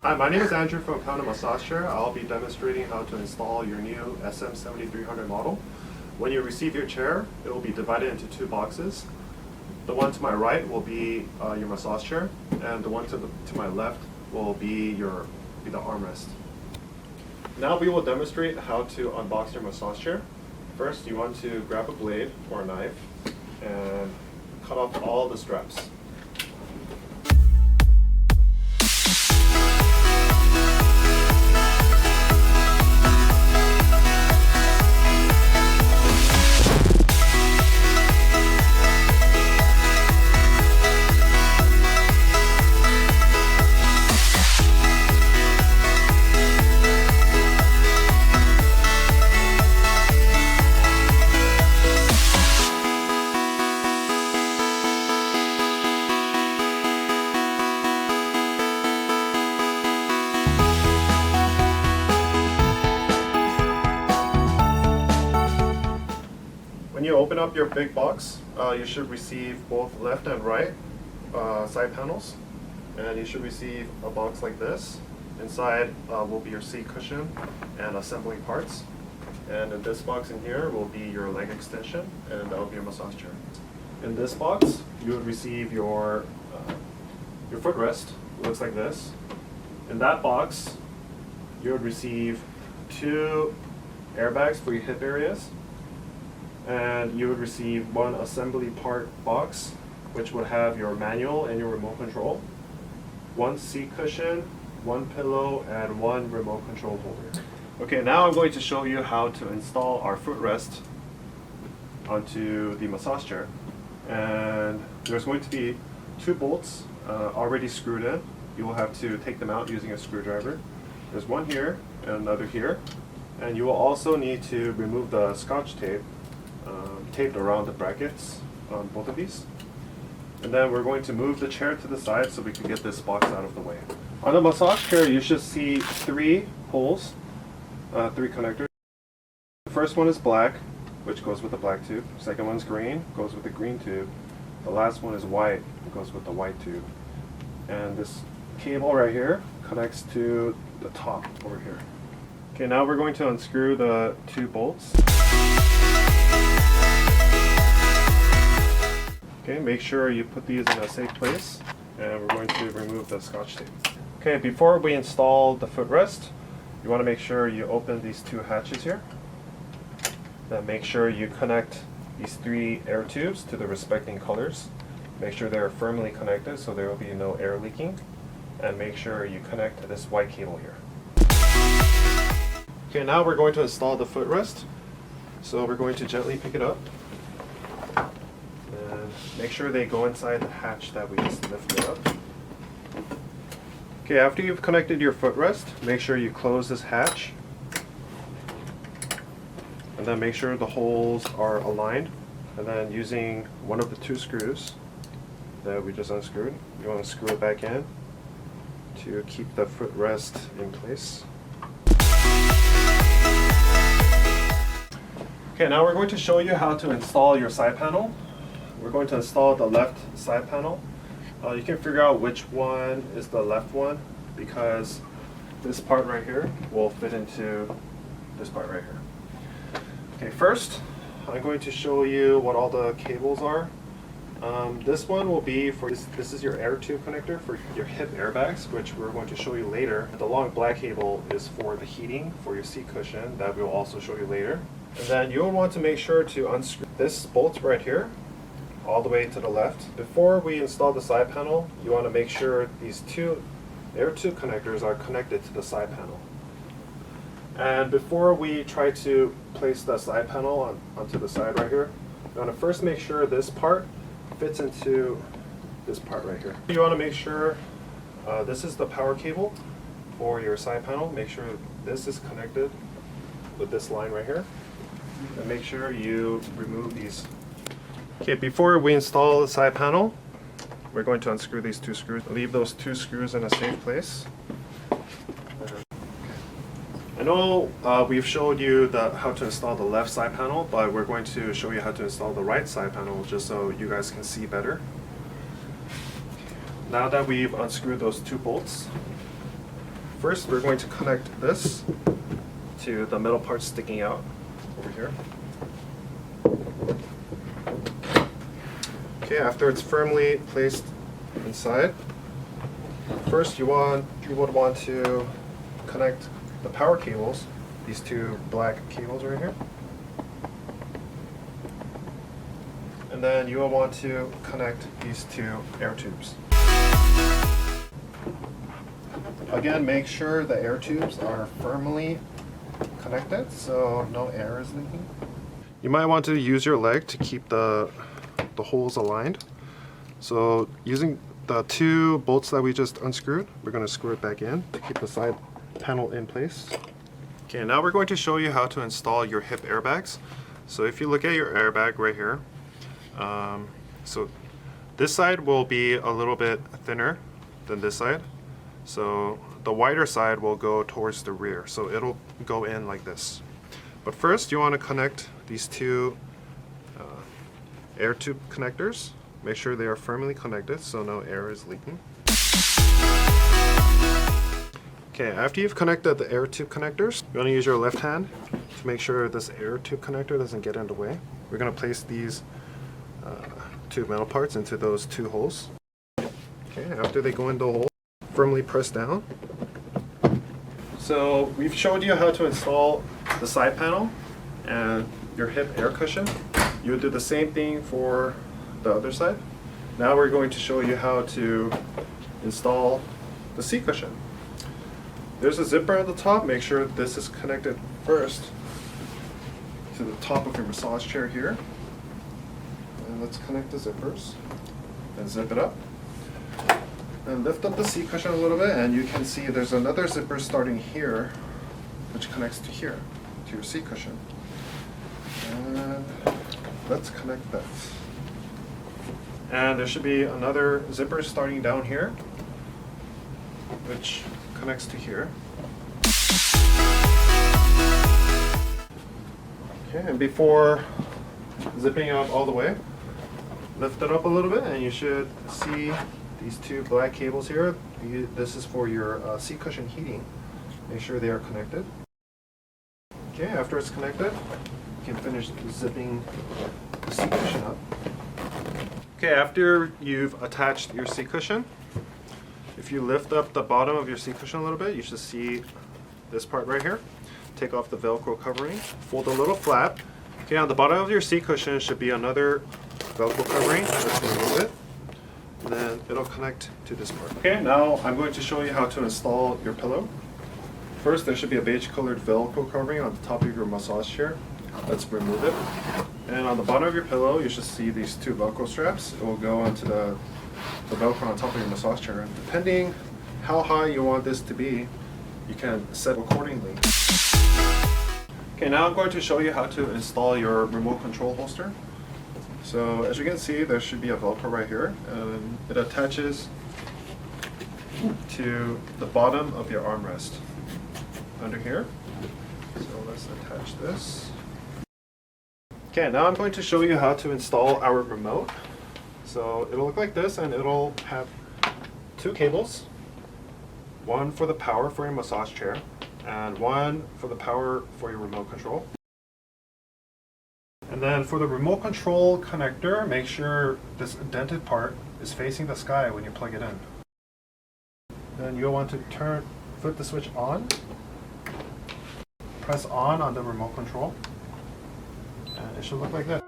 Hi, my name is Andrew from Kahuna Massage Chair. I'll be demonstrating how to install your new SM-7300 model. When you receive your chair, it will be divided into two boxes. The one to my right will be your massage chair, and the one to my left will be the armrest. Now we will demonstrate how to unbox your massage chair. First, you want to grab a blade or a knife and cut off all the straps. When you open up your big box, you should receive both left and right side panels, and you should receive a box like this. Inside will be your seat cushion and assembling parts, and in this box in here will be your leg extension, and that will be your massage chair. In this box, you would receive your footrest. It looks like this. In that box, you would receive two airbags for your hip areas. And you would receive one assembly part box, which would have your manual and your remote control, one seat cushion, one pillow, and one remote control holder. Okay, now I'm going to show you how to install our footrest onto the massage chair. And there's going to be two bolts already screwed in. You will have to take them out using a screwdriver. There's one here and another here. And you will also need to remove the Scotch tape taped around the brackets on both of these. And then we're going to move the chair to the side so we can get this box out of the way. On the massage chair, you should see three holes, three connectors. The first one is black, which goes with the black tube. Second one's green, goes with the green tube. The last one is white, it goes with the white tube. And this cable right here connects to the top over here. Okay, now we're going to unscrew the two bolts. Okay, make sure you put these in a safe place, and we're going to remove the Scotch tape. Okay, before we install the footrest, you want to make sure you open these two hatches here. Then make sure you connect these three air tubes to the respecting colors. Make sure they're firmly connected so there will be no air leaking. And make sure you connect to this white cable here. Okay, now we're going to install the footrest. So we're going to gently pick it up. Make sure they go inside the hatch that we just lifted up. Okay, after you've connected your footrest, make sure you close this hatch. And then make sure the holes are aligned. And then using one of the two screws that we just unscrewed, you want to screw it back in to keep the footrest in place. Okay, now we're going to show you how to install your side panel. We're going to install the left side panel. You can figure out which one is the left one because this part right here will fit into this part right here. Okay, first I'm going to show you what all the cables are. This one will be for this is your air tube connector for your hip airbags, which we're going to show you later. The long black cable is for the heating for your seat cushion that we will also show you later. And then you'll want to make sure to unscrew this bolt right here all the way to the left. Before we install the side panel, you want to make sure these two air tube connectors are connected to the side panel. And before we try to place the side panel onto the side right here, you want to first make sure this part fits into this part right here. You want to make sure this is the power cable for your side panel. Make sure this is connected with this line right here. And make sure you remove these. Okay, before we install the side panel, we're going to unscrew these two screws. Leave those two screws in a safe place. I know we've showed you how to install the left side panel, but we're going to show you how to install the right side panel just so you guys can see better. Now that we've unscrewed those two bolts, first we're going to connect this to the metal part sticking out over here. Okay, after it's firmly placed inside, first you would want to connect the power cables, these two black cables right here. And then you will want to connect these two air tubes. Again, make sure the air tubes are firmly connected so no air is leaking. You might want to use your leg to keep the holes aligned. So using the two bolts that we just unscrewed, we're going to screw it back in to keep the side panel in place. Okay, now we're going to show you how to install your hip airbags. So if you look at your airbag right here, so this side will be a little bit thinner than this side. So the wider side will go towards the rear. So it'll go in like this. But first you want to connect these two air tube connectors. Make sure they are firmly connected so no air is leaking. Okay, after you've connected the air tube connectors, you want to use your left hand to make sure this air tube connector doesn't get in the way. We're going to place these two metal parts into those two holes. Okay, after they go in the hole, firmly press down. So we've showed you how to install the side panel and your hip air cushion. You would do the same thing for the other side. Now we're going to show you how to install the seat cushion. There's a zipper at the top. Make sure this is connected first to the top of your massage chair here. And let's connect the zippers and zip it up. And lift up the seat cushion a little bit and you can see there's another zipper starting here which connects to here, to your seat cushion. And let's connect that. And there should be another zipper starting down here which connects to here. Okay, and before zipping up all the way, lift it up a little bit and you should see these two black cables here. This is for your seat cushion heating. Make sure they are connected. Okay, after it's connected, you can finish zipping the seat cushion up. Okay, after you've attached your seat cushion, if you lift up the bottom of your seat cushion a little bit, you should see this part right here. Take off the Velcro covering, fold a little flap. Okay, on the bottom of your seat cushion should be another Velcro covering. Let's remove it. And then it'll connect to this part. Okay, now I'm going to show you how to install your pillow. First, there should be a beige colored Velcro covering on the top of your massage chair. Let's remove it. And on the bottom of your pillow, you should see these two Velcro straps. It will go onto the Velcro on top of your massage chair. And depending how high you want this to be, you can set accordingly. Okay, now I'm going to show you how to install your remote control holster. So as you can see, there should be a Velcro right here, and it attaches to the bottom of your armrest under here. So let's attach this. Okay, now I'm going to show you how to install our remote. So it'll look like this, and it'll have two cables, one for the power for your massage chair and one for the power for your remote control. And then for the remote control connector, make sure this indented part is facing the sky when you plug it in. Then you'll want to flip the switch on, press on the remote control, and it should look like that.